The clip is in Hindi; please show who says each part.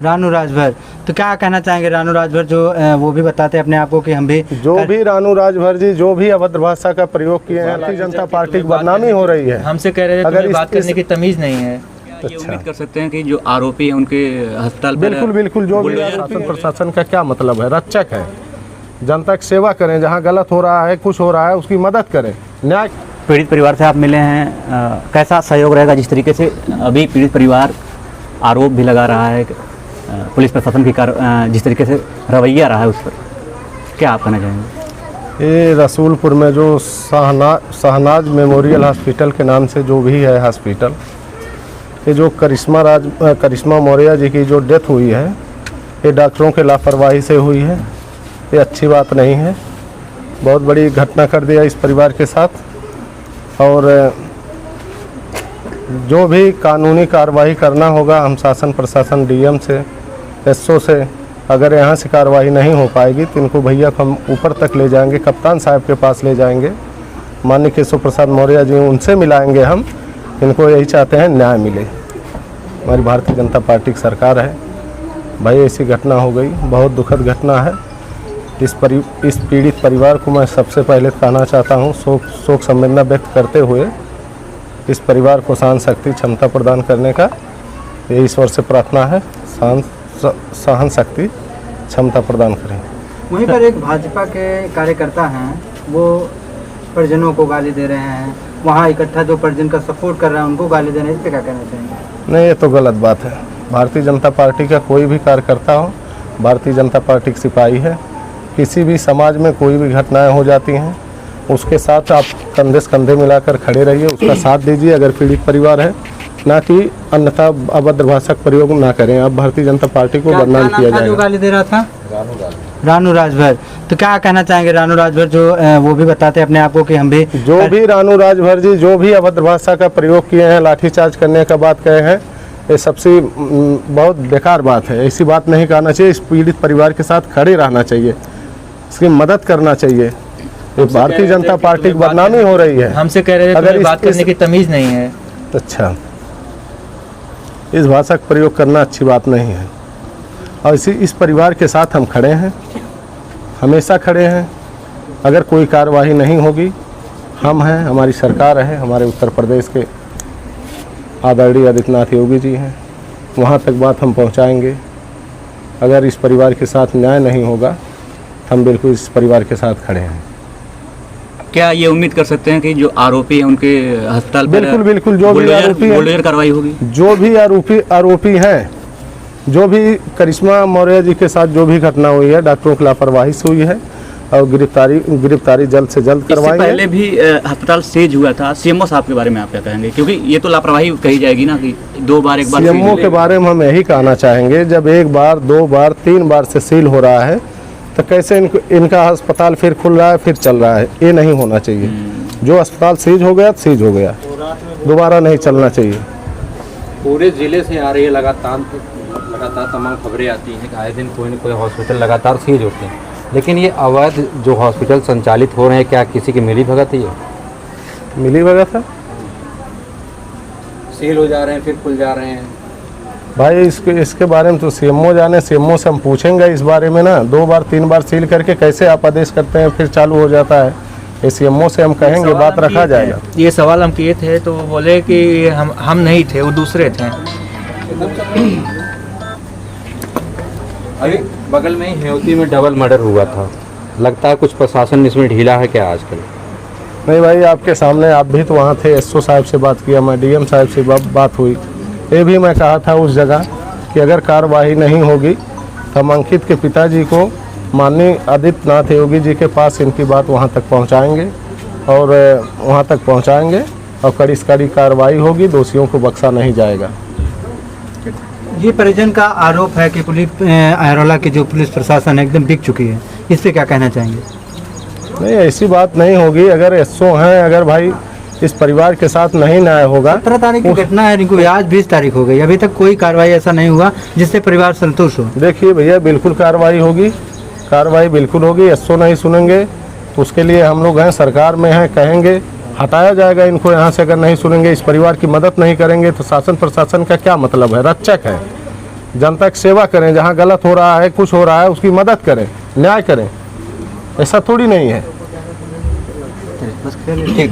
Speaker 1: रानू राजभर, तो क्या कहना चाहेंगे रानू राजभर जो वो भी बताते हैं अपने आप को कि हम भी
Speaker 2: भी रानू राजभर जी जो भी अभद्र भाषा का प्रयोग किए हैं, भारतीय जनता पार्टी की बदनामी हो रही है।
Speaker 3: हमसे कह रहे थे
Speaker 2: अगर
Speaker 3: बात करने की तमीज नहीं है।
Speaker 4: ये उम्मीद कर सकते हैं कि जो आरोपी है उनके अस्पताल पर
Speaker 2: बिल्कुल बिल्कुल जो भी शासन प्रशासन का क्या मतलब है, रक्षक है, जनता की सेवा करें, जहाँ गलत हो रहा है कुछ हो रहा है उसकी मदद करें। न्याय
Speaker 4: पीड़ित परिवार से आप मिले हैं, कैसा सहयोग रहेगा? जिस तरीके से अभी पीड़ित परिवार आरोप भी लगा रहा है पुलिस प्रशासन की जिस तरीके से रवैया रहा है उस पर, क्या आप कहना चाहेंगे?
Speaker 2: ये रसूलपुर में जो शहनाज मेमोरियल हॉस्पिटल के नाम से जो भी है हॉस्पिटल, ये जो करिश्मा मौर्य जी की जो डेथ हुई है, ये डॉक्टरों के लापरवाही से हुई है। ये अच्छी बात नहीं है, बहुत बड़ी घटना कर दिया इस परिवार के साथ। और जो भी कानूनी कार्रवाई करना होगा, हम शासन प्रशासन डीएम से एसओ से, अगर यहाँ से कार्रवाई नहीं हो पाएगी तो इनको भैया हम ऊपर तक ले जाएंगे, कप्तान साहब के पास ले जाएंगे, माननीय केशव प्रसाद मौर्य जी उनसे मिलाएंगे हम। इनको यही चाहते हैं न्याय मिले। हमारी भारतीय जनता पार्टी की सरकार है भाई, ऐसी घटना हो गई, बहुत दुखद घटना है। इस पीड़ित परिवार को मैं सबसे पहले कहना चाहता हूँ, शोक संवेदना व्यक्त करते हुए इस परिवार को सहन शक्ति क्षमता प्रदान करने का ये ईश्वर से प्रार्थना है, सहन शक्ति क्षमता प्रदान करें।
Speaker 1: वहीं पर एक भाजपा के कार्यकर्ता हैं, वो परिजनों को गाली दे रहे हैं, वहाँ इकट्ठा जो परिजन का सपोर्ट कर रहे हैं उनको गाली देने, इस पर क्या कहना चाहेंगे?
Speaker 2: नहीं, ये तो गलत बात है। भारतीय जनता पार्टी का कोई भी कार्यकर्ता हो, भारतीय जनता पार्टी की सिपाही है। किसी भी समाज में कोई भी घटनाएं हो जाती हैं, उसके साथ आप कंधे से कंधे मिलाकर खड़े रहिए, उसका साथ दीजिए अगर पीड़ित परिवार है, ना कि अन्यथा अभद्र भाषा का प्रयोग ना करें। अब भारतीय जनता पार्टी को बदनाम किया जाएगा।
Speaker 1: जो गाली दे रहा था रानू राजभर, तो क्या कहना चाहेंगे रानू राजभर जो वो भी बताते हैं अपने आप को कि हम भी
Speaker 2: भी रानू राजभर जी जो भी अभद्र भाषा का प्रयोग किए हैं, लाठीचार्ज करने का बात कहे हैं, ये सबसे बहुत बेकार बात है। ऐसी बात नहीं कहना चाहिए। इस पीड़ित परिवार के साथ खड़े रहना चाहिए, इसकी मदद करना चाहिए। ये भारतीय जनता पार्टी की बदनामी हो रही है।
Speaker 3: हमसे कह रहे थे अगर बात करने की तमीज नहीं है।
Speaker 2: अच्छा, इस भाषा का प्रयोग करना अच्छी बात नहीं है। और इस परिवार के साथ हम खड़े हैं, हमेशा खड़े हैं। अगर कोई कार्रवाई नहीं होगी, हम हैं, हमारी सरकार है, हमारे उत्तर प्रदेश के आदरणीय आदित्यनाथ योगी जी हैं, वहाँ तक बात हम पहुँचाएंगे। अगर इस परिवार के साथ न्याय नहीं होगा, हम बिल्कुल इस परिवार के साथ खड़े हैं।
Speaker 4: क्या ये उम्मीद कर सकते हैं कि जो आरोपी हैं उनके अस्पताल पर
Speaker 2: बिल्कुल बिल्कुल जो भी आरोपी
Speaker 4: बुलडोजर कार्रवाई होगी? जो भी
Speaker 2: आरोपी हैं, जो भी करिश्मा मौर्य जी के साथ जो भी घटना हुई है, डॉक्टरों की लापरवाही से हुई है, और गिरफ्तारी जल्द से जल्द करवाएंगे।
Speaker 4: पहले भी अस्पताल सीज हुआ था, सीएमओ साहब के बारे में आप क्या कहेंगे? क्योंकि ये तो लापरवाही कही जाएगी ना कि एक बार
Speaker 2: सीएमओ के बारे में हम यही कहना चाहेंगे, जब एक बार, दो बार, तीन बार से सील हो रहा है तो कैसे इनका अस्पताल फिर खुल रहा है, फिर चल रहा है? ये नहीं होना चाहिए। जो अस्पताल सीज हो गया, दोबारा नहीं चलना चाहिए।
Speaker 5: पूरे जिले से आ रही है लगातार तमाम खबरें आती हैं कि आए दिन कोई न कोई हॉस्पिटल लगातार सीज होते हैं, लेकिन ये अवैध जो हॉस्पिटल संचालित हो रहे हैं, क्या किसी की मिली भगत है?
Speaker 2: मिली भगत है,
Speaker 5: सील हो जा रहे हैं फिर खुल जा रहे हैं।
Speaker 2: भाई इसके बारे में तो सीएमओ जाने, सीएमओ से हम पूछेंगे इस बारे में ना। 2 बार 3 बार सील करके कैसे आप आदेश करते हैं फिर चालू हो जाता है? ये सीएमओ से हम कहेंगे, बात रखा जाएगा।
Speaker 3: ये सवाल हम किए थे तो वो बोले कि हम नहीं थे, वो दूसरे थे।
Speaker 5: अभी बगल में ही हेवती में डबल मर्डर हुआ था, लगता है कुछ प्रशासन इसमें ढीला है क्या आजकल?
Speaker 2: नहीं भाई, आपके सामने आप भी तो वहाँ थे, एसओ साहब से बात किया, मैं डीएम साहब से बात हुई। ये भी मैं कहा था उस जगह कि अगर कार्रवाई नहीं होगी तो हम अंकित के पिताजी को माननीय आदित्यनाथ योगी जी के पास इनकी बात वहाँ तक पहुँचाएंगे, और वहाँ तक पहुँचाएंगे और कड़ी से कड़ी कार्रवाई होगी, दोषियों को बख्शा नहीं जाएगा।
Speaker 1: ये परिजन का आरोप है कि पुलिस अहरोला की जो पुलिस प्रशासन एकदम बिक चुकी है, इस पर क्या कहना चाहेंगे?
Speaker 2: नहीं, ऐसी बात नहीं होगी। अगर एसओ हैं, अगर भाई इस परिवार के साथ नहीं न्याय होगा।
Speaker 1: 17 तारीख की घटना है, इनको आज 20 तारीख हो गई, अभी तक कोई कार्रवाई ऐसा नहीं हुआ जिससे परिवार संतुष्ट हो।
Speaker 2: देखिए भैया, बिल्कुल कार्रवाई होगी, कार्रवाई बिल्कुल होगी। एसओ नहीं सुनेंगे तो उसके लिए हम लोग हैं, सरकार में हैं, कहेंगे हटाया जाएगा इनको यहाँ से। अगर नहीं सुनेंगे, इस परिवार की मदद नहीं करेंगे तो शासन प्रशासन का क्या मतलब है? रक्षक है, जनता की सेवा करें, जहाँ गलत हो रहा है, कुछ हो रहा है, उसकी मदद करें, न्याय करें। ऐसा थोड़ी नहीं है।
Speaker 4: ठीक,